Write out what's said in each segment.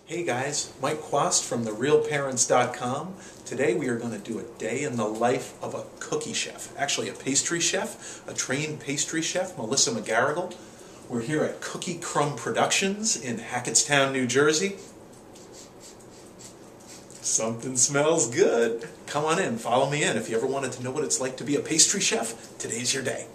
Hey guys, Mike Quast from TheRealParents.com. Today we are going to do a day in the life of a cookie chef, actually a pastry chef, a trained pastry chef, Melissa McGarrigle. We're here at Cookie Crumb Productions in Hackettstown, New Jersey. Something smells good. Come on in, follow me in. If you ever wanted to know what it's like to be a pastry chef, today's your day.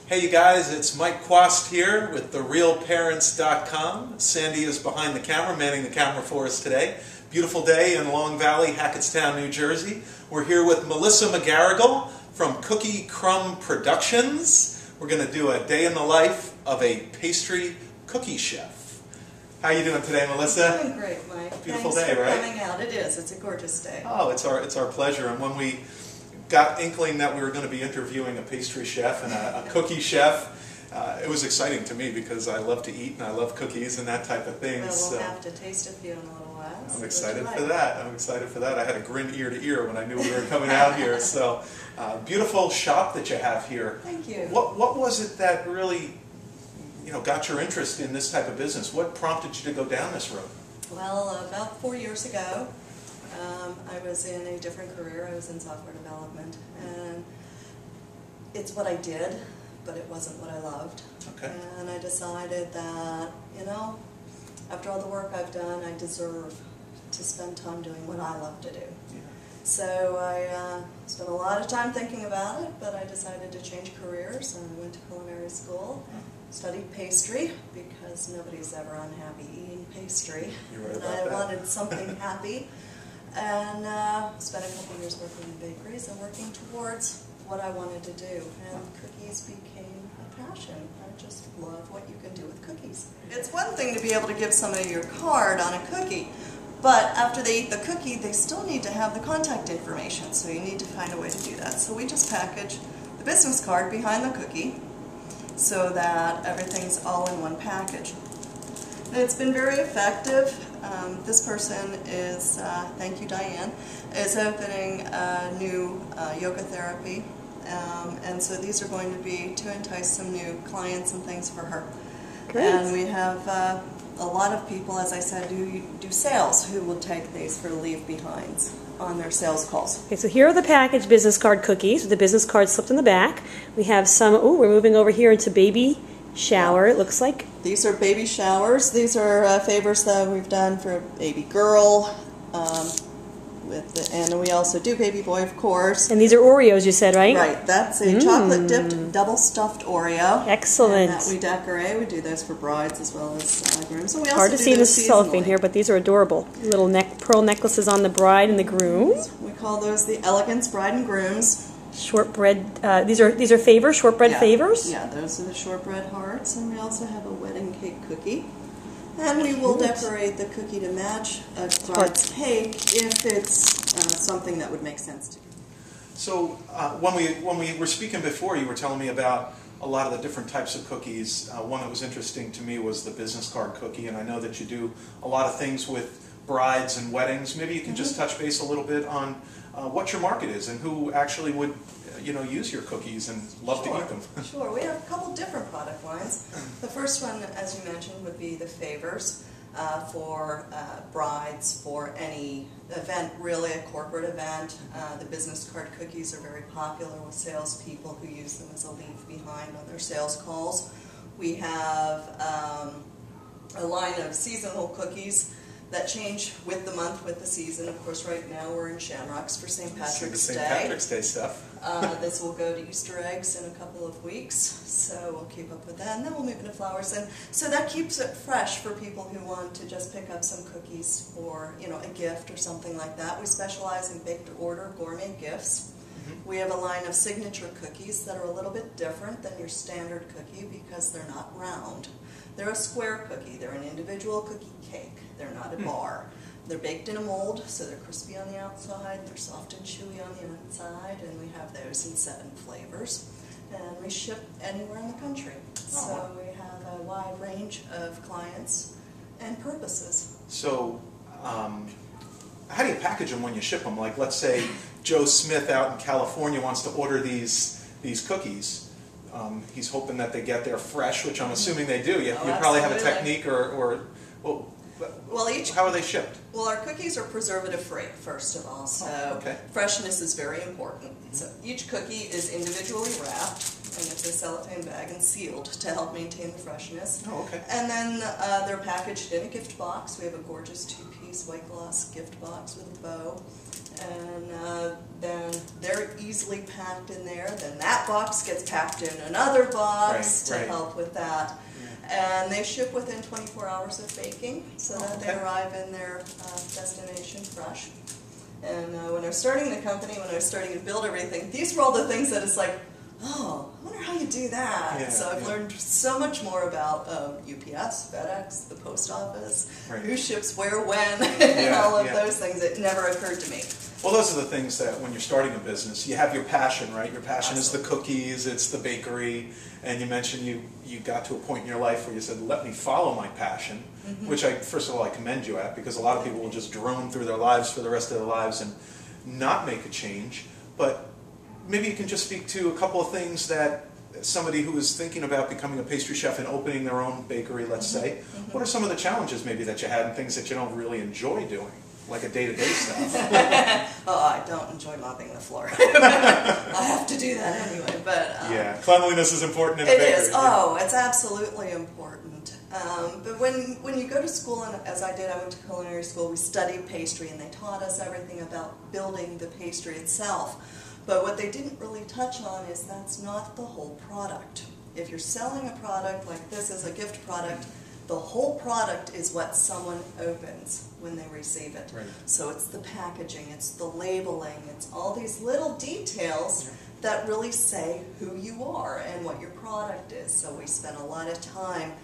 Hey you guys, it's Mike Quast here with TheRealParents.com. Sandy is behind the camera, manning the camera for us today. Beautiful day in Long Valley, Hackettstown, New Jersey. We're here with Melissa McGarrigle from Cookie Crumb Productions. We're going to do a day in the life of a pastry cookie chef. How are you doing today, Melissa? Doing great, Mike. Beautiful Thanks day, for right? coming out. It is. It's a gorgeous day. Oh, it's our pleasure. And when we got inkling that we were going to be interviewing a pastry chef and a cookie chef, it was exciting to me because I love to eat and I love cookies and that type of thing. Well, we'll have to taste a few in a little while. I'm excited for that. I'm excited for that. I had a grin ear to ear when I knew we were coming out here. So, beautiful shop that you have here. Thank you. What was it that really, got your interest in this type of business? What prompted you to go down this road? Well, about 4 years ago, I was in a different career. I was in software development, and it's what I did, but it wasn't what I loved. Okay. And I decided that, after all the work I've done, I deserve to spend time doing what I love to do. Yeah. So I spent a lot of time thinking about it, but I decided to change careers, and I went to culinary school, studied pastry, because nobody's ever unhappy eating pastry. You're right and about I that. wanted something happy, and spent a couple of years working in bakeries and working towards what I wanted to do, and cookies became a passion. I just love what you can do with cookies. It's one thing to be able to give somebody your card on a cookie, but after they eat the cookie, they still need to have the contact information, so you need to find a way to do that. So we just package the business card behind the cookie so that everything's all in one package. And it's been very effective. This person is, thank you Diane, is opening a new yoga therapy, and so these are going to be to entice some new clients and things for her. Great. And we have a lot of people, as I said, who do sales who will take these for leave behinds on their sales calls. Okay, so here are the packaged business card cookies with the business card slipped in the back. We have some, we're moving over here into baby shower, it looks like. These are baby showers. These are favors that we've done for a baby girl, and we also do baby boy, of course. And these are Oreos, you said, right? Right, that's a chocolate dipped double stuffed Oreo. Excellent. And that we decorate. We do those for brides as well as grooms. And we also Hard to do see the those cellophane seasonally. here, but these are adorable. Little pearl necklaces on the bride and the groom. We call those the Elegance Bride and Grooms. Shortbread, these are favors, shortbread favors? Yeah, those are the shortbread hearts, and we also have a wedding cake cookie. And we will decorate the cookie to match a bride's cake if it's something that would make sense to you. So when we were speaking before, you were telling me about a lot of the different types of cookies. One that was interesting to me was the business card cookie, and I know that you do a lot of things with brides and weddings. Maybe you can just touch base a little bit on what your market is and who actually would use your cookies and love to eat them. Sure, we have a couple different product lines. The first one, as you mentioned, would be the favors for brides, for any event, really a corporate event. The business card cookies are very popular with salespeople who use them as a leave behind on their sales calls. We have a line of seasonal cookies that change with the month, with the season. Of course, right now we're in Shamrocks for St. Patrick's Day. St. Patrick's Day stuff. This will go to Easter eggs in a couple of weeks, so we'll keep up with that. And then we'll move into flowers. And so that keeps it fresh for people who want to just pick up some cookies for, a gift or something like that. We specialize in baked-to-order gourmet gifts. We have a line of signature cookies that are a little bit different than your standard cookie because they're not round. They're a square cookie. They're an individual cookie cake. They're not a bar. They're baked in a mold, so they're crispy on the outside, they're soft and chewy on the inside, and we have those in 7 flavors. And we ship anywhere in the country. So we have a wide range of clients and purposes. So how do you package them when you ship them? Like, let's say Joe Smith out in California wants to order these cookies. He's hoping that they get there fresh, which I'm assuming they do. You Oh, probably have a absolutely. technique well, how are they shipped? Well, our cookies are preservative-free, first of all, so okay. freshness is very important. So each cookie is individually wrapped, and it's a cellophane bag and sealed to help maintain the freshness. Oh, okay. And then they're packaged in a gift box. We have a gorgeous two-piece white gloss gift box with a bow. And then they're easily packed in there. Then that box gets packed in another box to help with that. And they ship within 24 hours of baking, so that they arrive in their destination fresh. And when I was starting the company, when I was starting to build everything, these were all the things that it's like, oh, I wonder how you do that. Yeah, so I've learned so much more about UPS, FedEx, the post office, who ships where, when, and all of those things. It never occurred to me. Well, those are the things that when you're starting a business, you have your passion, right? Your passion is the cookies, it's the bakery, and you mentioned you got to a point in your life where you said, let me follow my passion, which first of all, I commend you at, because a lot of people will just drone through their lives for the rest of their lives and not make a change. But maybe you can just speak to a couple of things that somebody who is thinking about becoming a pastry chef and opening their own bakery, let's say, what are some of the challenges maybe that you had and things that you don't really enjoy doing? Like a day-to-day stuff. Oh, I don't enjoy mopping the floor. I have to do that anyway. But yeah, cleanliness is important in a bakery. It is. Oh, it's absolutely important. But when you go to school, and as I did, I went to culinary school, we studied pastry, and they taught us everything about building the pastry itself. But what they didn't really touch on is that's not the whole product. If you're selling a product like this as a gift product, the whole product is what someone opens when they receive it. Right. So it's the packaging, it's the labeling, it's all these little details that really say who you are and what your product is. So we spent a lot of time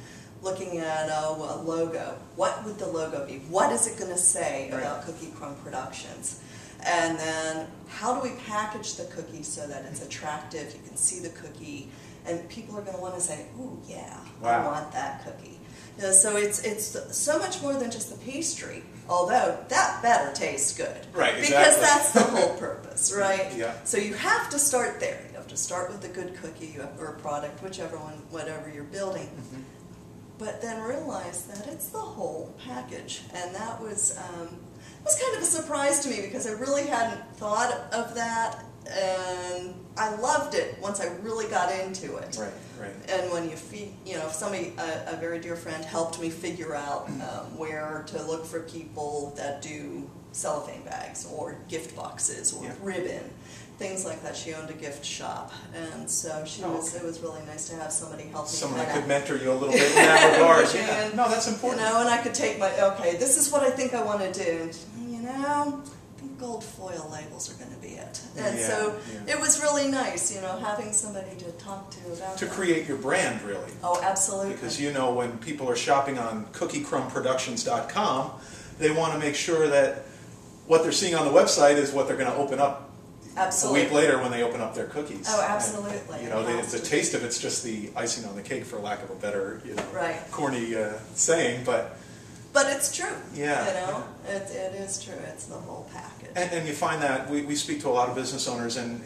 looking at a logo. What would the logo be? What is it going to say about Cookie Crumb Productions? And then how do we package the cookie so that it's attractive, you can see the cookie, and people are going to want to say, ooh, yeah, I want that cookie. So it's so much more than just the pastry, although that better tastes good. Right, exactly. Because that's the whole purpose, right? Yeah. So you have to start there. You have to start with a good cookie or product, whichever one, whatever you're building. But then realize that it's the whole package. And that was kind of a surprise to me because I really hadn't thought of that. And I loved it once I really got into it. Right, right. And when somebody, a very dear friend, helped me figure out where to look for people that do cellophane bags or gift boxes or ribbon, things like that. She owned a gift shop, and so it was really nice to have somebody help me. Someone that could mentor you a little bit in that regard. Yeah. No, that's important. And I could take this is what I think I want to do. And, gold foil labels are going to be it. And it was really nice, having somebody to talk to about to create your brand, really. Oh, absolutely. Because when people are shopping on cookiecrumbproductions.com, they want to make sure that what they're seeing on the website is what they're going to open up a week later when they open up their cookies. Oh, absolutely. And, the taste of it's just the icing on the cake, for lack of a better, corny saying, but it's true. Yeah. It is true. It's the whole package. And you find that we speak to a lot of business owners, and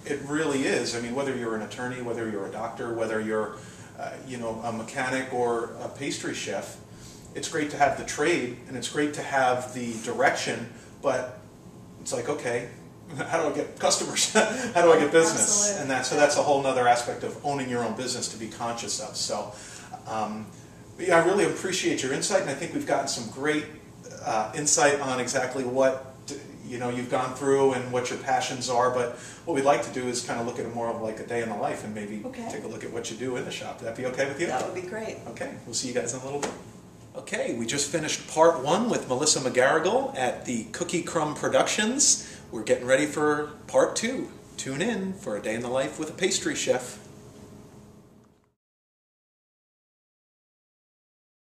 it really is. I mean, whether you're an attorney, whether you're a doctor, whether you're a mechanic or a pastry chef, it's great to have the trade and it's great to have the direction, but it's like, okay, how do I get customers? How do I get business? Absolutely. And that's a whole other aspect of owning your own business to be conscious of. So I really appreciate your insight, and I think we've gotten some great insight on exactly what you've gone through and what your passions are. But what we'd like to do is kind of look at it more of like a day in the life and maybe take a look at what you do in the shop. Would that be okay with you? That would be great. Okay, we'll see you guys in a little bit. Okay, we just finished part 1 with Melissa McGarrigle at the Cookie Crumb Productions. We're getting ready for part 2. Tune in for a day in the life with a pastry chef.